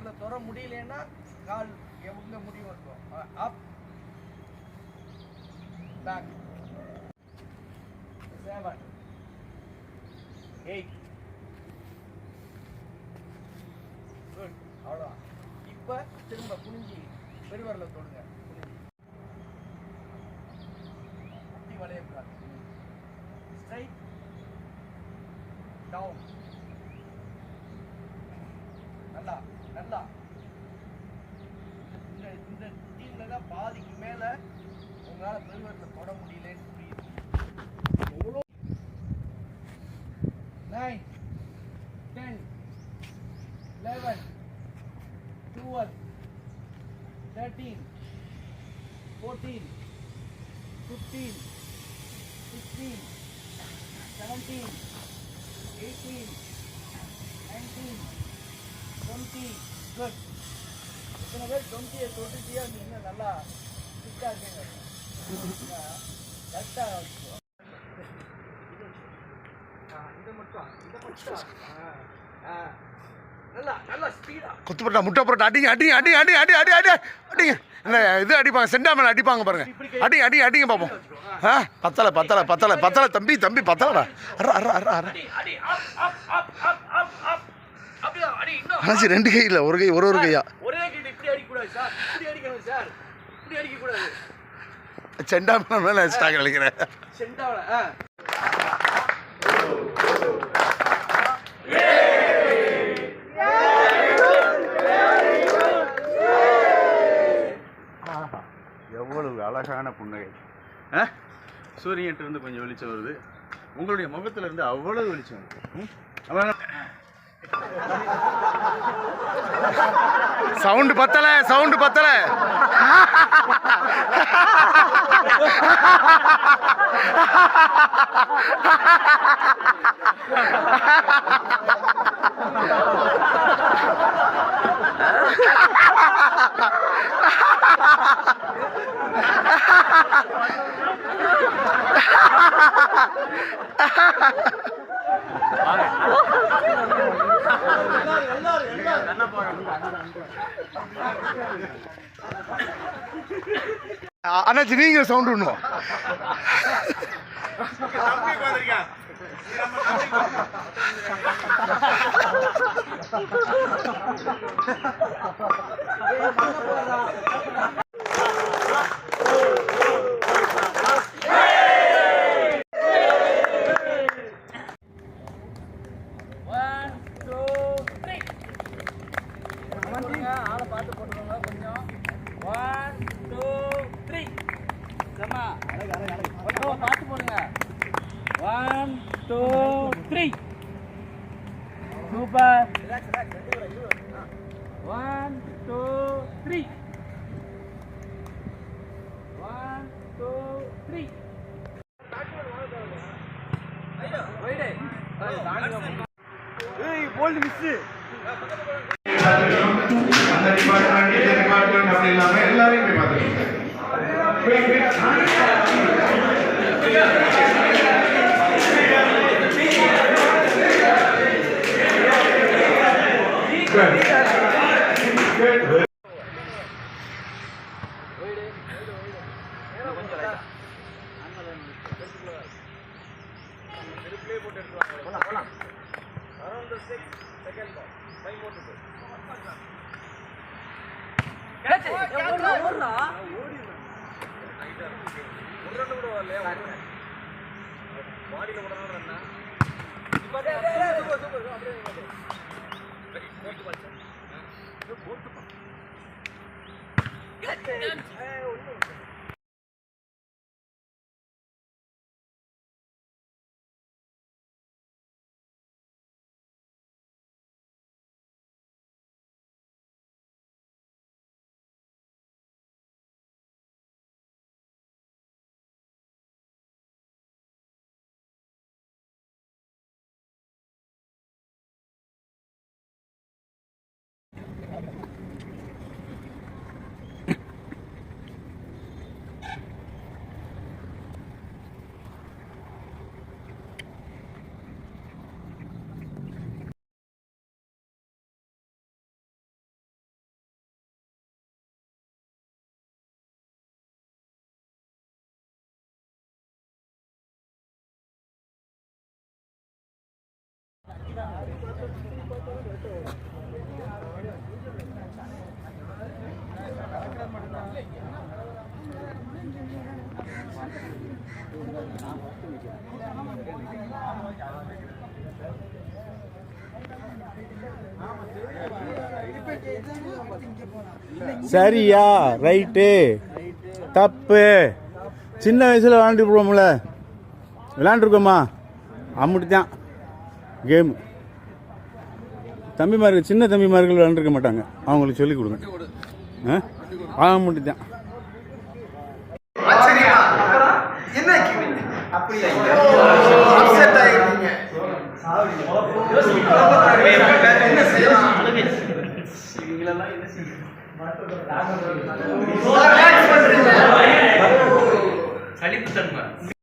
பெருவரில் தொட முடியலன்னா கால் எங்க முடிவு இருக்கும். Up back 7 8 good. அவ்வளோதான். இப்போ திரும்ப குனிஞ்சி பெருவரில் தொடுங்க. அப்படி வளையக்கூடாது. Straight down. நல்லா நல்லா. இந்த டீம்ல தான் பாதிக்கு மேல உங்களால பெருவரில் தொட முடியலன்னு புரியுது. 9 10 11 12 13 14 15 16 17 18 19 20. குட். இத்தனை பேர் 20 தொட்டுட்டியா நீங்க நல்லா ஃபிட்டா இருக்கீங்க. கரெக்டாக இதை மட்டும் நல்லா நல்லா ஸ்பீடா குத்து போட்டா முட்டை போட்டா அடிங்க அடிங்க அடிங்க அடி அடி அடி அடி அடிங்க. இந்த இது அடிப்பாங்க, செண்டாமல் அடிப்பாங்க பாருங்க. அடி அடி அடிங்க பார்ப்போம். பத்தலை பத்தலை பத்தலை பத்தலை தம்பி தம்பி பத்தலைடா. அண்ணாச்சி 2 கை இல்லை, ஒரு கை, ஒரு கையா. ஒரே கை. இப்படி அடிக்கக்கூடாது சார், இப்படி அடிக்கணும் சார், இப்படி அடிக்கக்கூடாது. செண்டாமல் மேலே வச்சுட்டாங்க நினைக்கிறேன். செண்டாவில் எவ்வளவு அழகான புன்னகை. சூரியன்ட்டு இருந்து கொஞ்சம் வெளிச்சம் வருது, உங்களுடைய முகத்துல இருந்து அவ்வளவு வெளிச்சம் வருது. சவுண்டு பத்தலை, சவுண்டு பத்தலை. அண்ணாச்சி நீங்க சவுண்ட் ஒண்ணும். ஆளை பார்த்து போட்டுருவாங்க கொஞ்சம். 1 2 3 சமா பார்த்து போடுங்க. 1 2 3 சூப்பர். 1 2 3 1 2 3 bold miss. அந்த டிபார்ட்மெண்ட் இந்த டிபார்ட்மெண்ட் அப்படி இல்லாம எல்லாரையும் போய் பார்த்துருக்கீங்க. Around the 6th second ball, 5 more to go. Catch it! ஓடுறா. ஒரு ரன் கூட வரலையா? பாடியில ஓடுறான் ரன்னா. இப்ப சூப்பர் அப்படியே சரி போட்டு பாரு. போட்டு பா. Catch it! சரியா ரைட்டு தப்பு சின்ன வயசில் விளாண்டுருப்போம்ல விளாண்டுருக்கோமா அம்முட்டித்தான் கேமு தம்பிமார்கள் சின்ன தம்பிமார்கள் விளாண்டுருக்க மாட்டாங்க அவங்களுக்கு சொல்லிக் கொடுங்க அம்முட்டித்தான் சலிப்பு தன்மை